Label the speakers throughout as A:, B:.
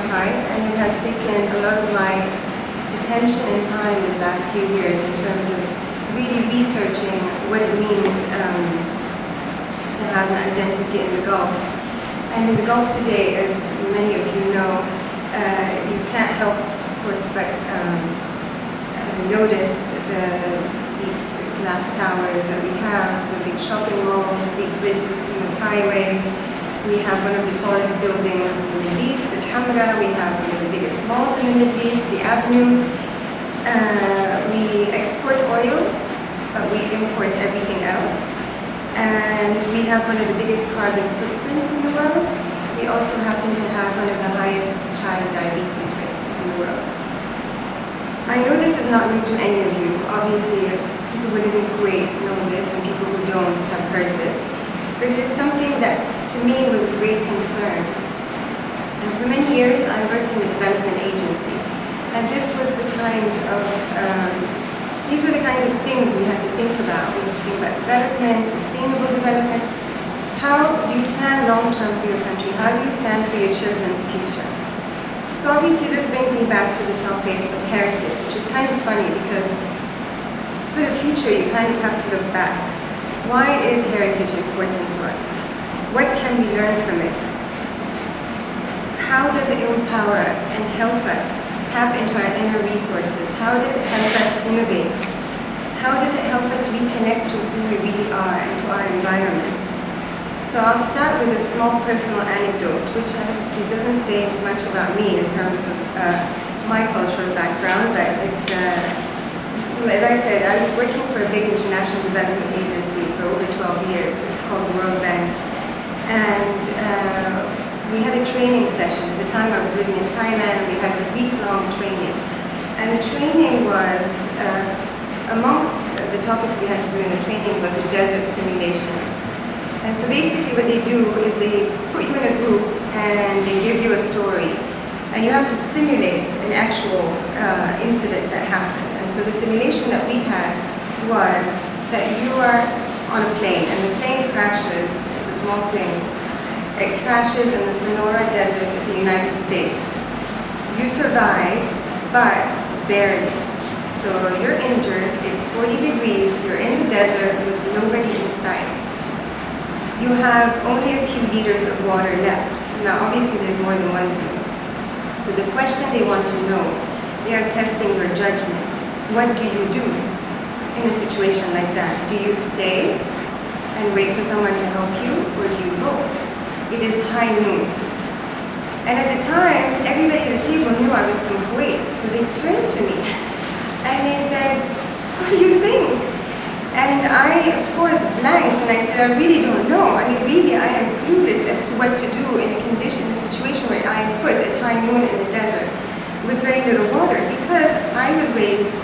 A: Hamad, and it has taken a lot of my attention and time in the last few years in terms of really researching what it means to have an identity in the Gulf. And in the Gulf today, as many of you know, you can't help, of course, but notice the glass towers that we have, the big shopping malls, the grid system of highways. We have one of the tallest buildings in the Middle East, in Hamad. We have one of the biggest malls in the Middle East, the avenues. We export oil, but we import everything else. And we have one of the biggest carbon footprints in the world. We also happen to have one of the highest child diabetes rates in the world. I know this is not new to any of you. Obviously, people who live in Kuwait know this, and people who don't have heard this. But it is something that, to me, was a great concern. And for many years, I worked in a development agency. And this was the kind of, these were the kinds of things we had to think about. We had to think about development, sustainable development. How do you plan long-term for your country? How do you plan for your children's future? So obviously, this brings me back to the topic of heritage, which is kind of funny because for the future, you kind of have to look back. Why is heritage important to us? What can we learn from it? How does it empower us and help us tap into our inner resources? How does it help us innovate? How does it help us reconnect to who we really are and to our environment? So I'll start with a small personal anecdote, which obviously doesn't say much about me in terms of my cultural background, but it's so as I said, I was working for a big international development agency for over 12 years. It's called the World Bank. And we had a training session. At the time I was living in Thailand, and we had a week-long training. And the training was, amongst the topics we had to do in the training was a desert simulation. And so basically what they do is they put you in a group and they give you a story. And you have to simulate an actual incident that happened. And so the simulation that we had was that you are on a plane and the plane crashes. It's a small plane. It crashes in the Sonora Desert of the United States. You survive, but barely. So you're injured, it's 40 degrees, you're in the desert with nobody in sight. You have only a few liters of water left. Now obviously there's more than one of you. So the question they want to know, they are testing your judgment. What do you do in a situation like that? Do you stay and wait for someone to help you, or do you go? It is high noon. And at the time, everybody at the table knew I was from Kuwait, so they turned to me and they said, "What do you think?" And I, of course, blanked, and I said, "I really don't know. I mean, really, I am clueless as to what to do in a situation where I am put at high noon in the desert with very little water, because I was raised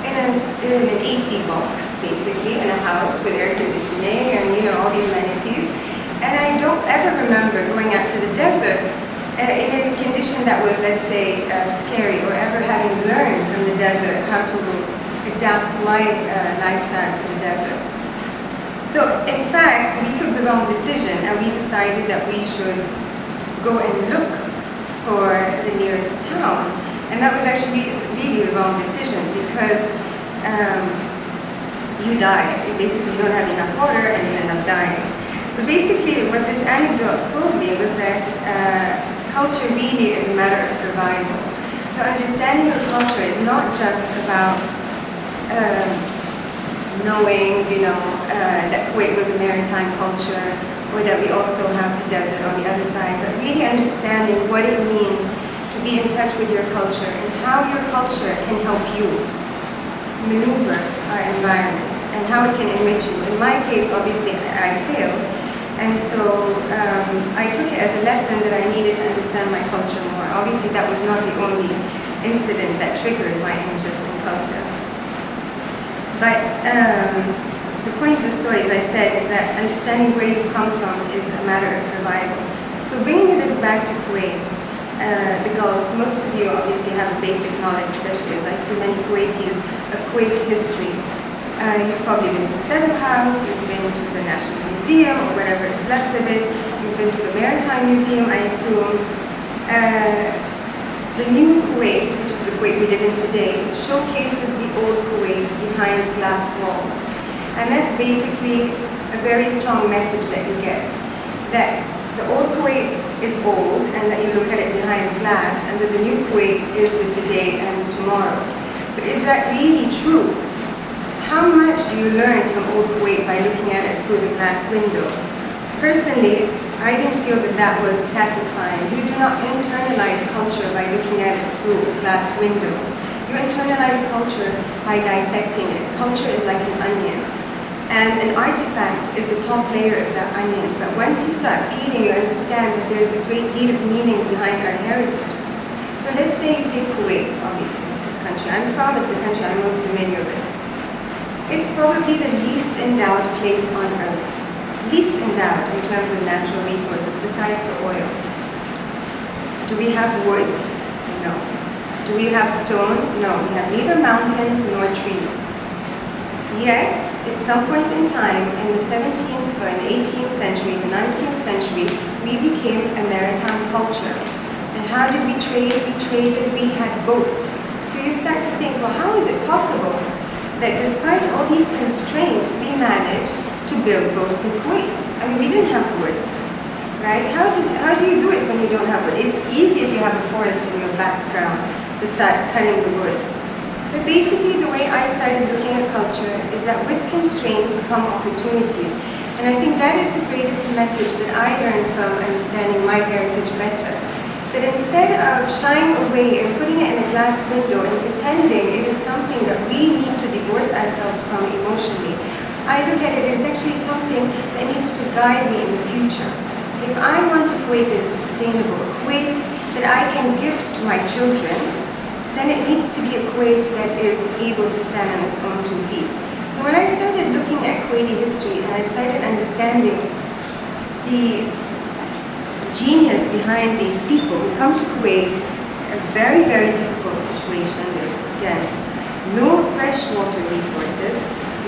A: in an AC box, basically, in a house with air conditioning and, you know, all the amenities. And I don't ever remember going out to the desert in a condition that was, let's say, scary, or ever having learned from the desert how to adapt my lifestyle to the desert. So, in fact, we took the wrong decision, and we decided that we should go and look for the nearest town. And that was actually really the wrong decision, because you die. Basically, you don't have enough water and you end up dying. So basically, what this anecdote told me was that culture really is a matter of survival. So understanding your culture is not just about knowing, you know, that Kuwait was a maritime culture, or that we also have the desert on the other side, but really understanding what it means to be in touch with your culture and how your culture can help you maneuver our environment and how it can enrich you. In my case, obviously, I failed, and so I took it as a lesson that I needed to understand my culture more. Obviously, that was not the only incident that triggered my interest in culture. But the point of the story, as I said, is that understanding where you come from is a matter of survival. So bringing this back to Kuwait, the Gulf, most of you obviously have a basic knowledge, especially as I see many Kuwaitis, of Kuwait's history. You've probably been to Saddle House, you've been to the National Museum, or whatever is left of it, you've been to the Maritime Museum, I assume. The new Kuwait, which is the Kuwait we live in today, showcases the old Kuwait behind glass walls. And that's basically a very strong message that you get, that the old Kuwait is old and that you look at it behind glass, and that the new Kuwait is the today and the tomorrow. But is that really true? How much do you learn from old Kuwait by looking at it through the glass window? Personally, I didn't feel that that was satisfying. You do not internalize culture by looking at it through a glass window. You internalize culture by dissecting it. Culture is like an onion. And an artifact is the top layer of that onion. But once you start peeling, you understand that there's a great deal of meaning behind our heritage. So let's say you take Kuwait, obviously, it's the country I'm from, it's the country I'm most familiar with. It's probably the least endowed place on earth. Least endowed in terms of natural resources, besides for oil. Do we have wood? No. Do we have stone? No. We have neither mountains nor trees. Yet, at some point in time, in the 17th or in the 18th century, the 19th century, we became a maritime culture. And how did we trade? We traded, we had boats. So you start to think, well, how is it possible that despite all these constraints, we managed to build boats in Kuwait? I mean, we didn't have wood, right? How do you do it when you don't have wood? It's easy if you have a forest in your background to start cutting the wood. But basically, the way I started looking at culture is that with constraints come opportunities. And I think that is the greatest message that I learned from understanding my heritage better. That instead of shying away and putting it in a glass window and pretending it is something that we need to divorce ourselves from emotionally, I look at it as actually something that needs to guide me in the future. If I want a Kuwait that is sustainable, a Kuwait that I can gift to my children, then it needs to be a Kuwait that is able to stand on its own 2 feet. So when I started looking at Kuwaiti history and I started understanding the genius behind these people who come to Kuwait, a very, very difficult situation. There's, again, no fresh water resources,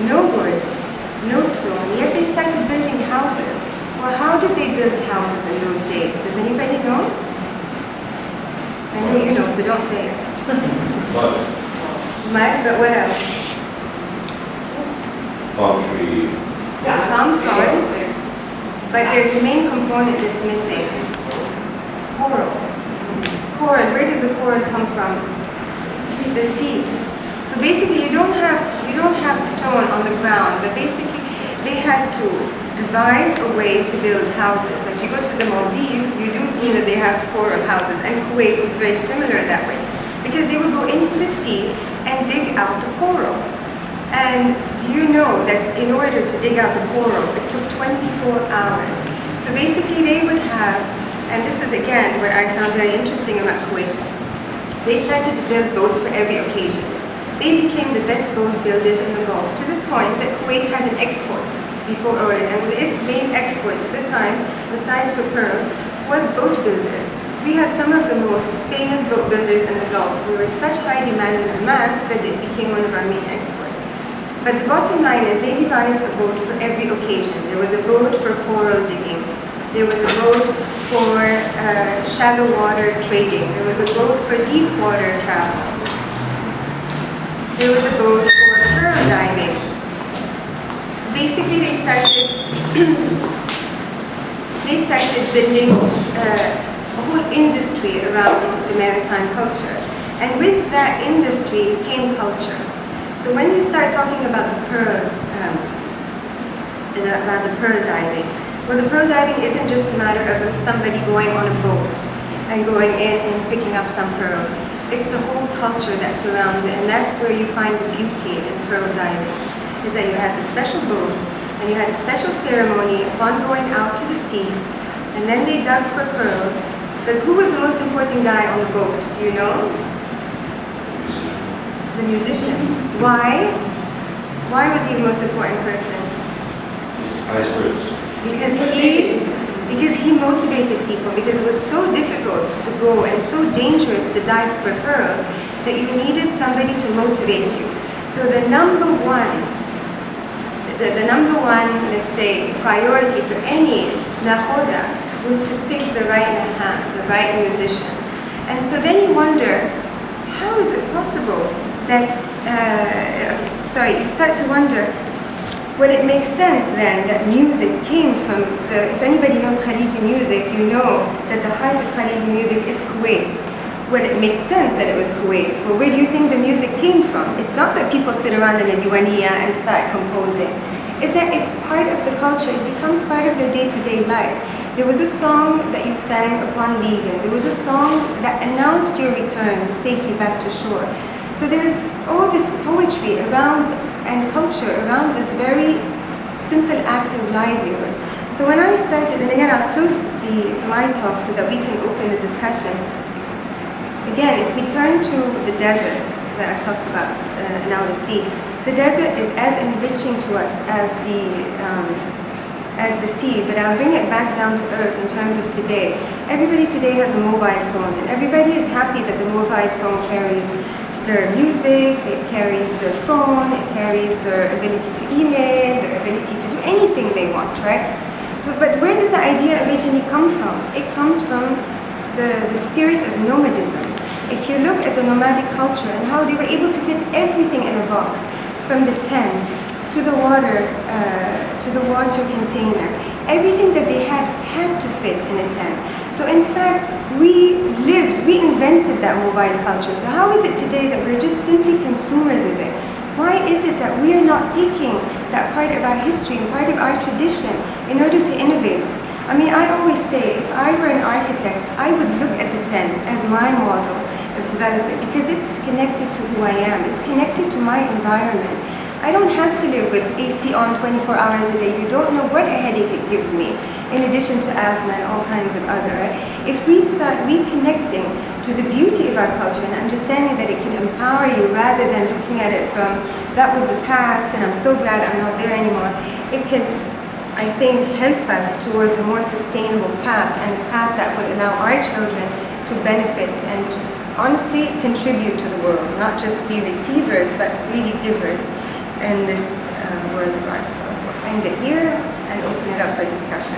A: no wood, no stone, yet they started building houses. Well, how did they build houses in those days? Does anybody know? I know you know, so don't say it.
B: Mud.
A: Mud, but what else?
B: Palm tree.
A: Palm fronds, but there's a main component that's missing. Coral. Coral, where does the coral come from? The sea. So basically, you don't have stone on the ground, but basically they had to devise a way to build houses. If you go to the Maldives, you do see that they have coral houses, and Kuwait was very similar that way, because they would go into the sea and dig out the coral. And do you know that in order to dig out the coral, it took 24 hours. So basically they would have, and this is again where I found very interesting about Kuwait, they started to build boats for every occasion. They became the best boat builders in the Gulf, to the point that Kuwait had an export before oil, and its main export at the time, besides for pearls, was boat builders. We had some of the most famous boat builders in the Gulf. We were such high demand in Hamad that it became one of our main exports. But the bottom line is they devised a boat for every occasion. There was a boat for coral digging. There was a boat for shallow water trading. There was a boat for deep water travel. There was a boat for pearl diving. Basically, they started building a whole industry around the maritime culture. And with that industry came culture. So when you start talking about the pearl diving, well, the pearl diving isn't just a matter of somebody going on a boat and going in and picking up some pearls. It's a whole culture that surrounds it, and that's where you find the beauty in pearl diving, is that you had the special boat, and you had a special ceremony upon going out to the sea, and then they dug for pearls. But who was the most important guy on the boat? Do you know? The musician. Why? Why was he the most important person?
B: High spirits.
A: Because he motivated people, because it was so difficult to go and so dangerous to dive for pearls that you needed somebody to motivate you. So the number one, let's say, priority for any nakhoda was to pick the right naham, the right musician. And so then you wonder, how is it possible that, you start to wonder, well, it makes sense then that music came from if anybody knows Khaliji music, you know that the height of Khaliji music is Kuwait. Well, it makes sense that it was Kuwait. Well, where do you think the music came from? It's not that people sit around in a Diwaniya and start composing. It's that it's part of the culture. It becomes part of their day-to-day life. There was a song that you sang upon leaving. There was a song that announced your return safely back to shore. So there's all this poetry around and culture around this very simple act of livelihood. So when I started, and again I'll close my talk so that we can open the discussion. Again, if we turn to the desert, as I've talked about now the sea, the desert is as enriching to us as the sea, but I'll bring it back down to earth in terms of today. Everybody today has a mobile phone, and everybody is happy that the mobile phone carries their music, it carries their phone, it carries their ability to email, their ability to do anything they want, right? So, but where does the idea originally come from? It comes from the spirit of nomadism. If you look at the nomadic culture and how they were able to fit everything in a box, from the tent to the water container, everything that they had to fit in a tent. So in fact, we invented that mobile culture. So how is it today that we're just simply consumers of it? Why is it that we are not taking that part of our history and part of our tradition in order to innovate? I mean, I always say, if I were an architect, I would look at the tent as my model of development because it's connected to who I am. It's connected to my environment. I don't have to live with AC on 24 hours a day. You don't know what a headache it gives me, in addition to asthma and all kinds of other. Right? If we start reconnecting to the beauty of our culture and understanding that it can empower you rather than looking at it from, that was the past and I'm so glad I'm not there anymore, it can, I think, help us towards a more sustainable path, and a path that would allow our children to benefit and to honestly contribute to the world, not just be receivers, but really givers in this world of art. So I'll end it here and open it up for discussion.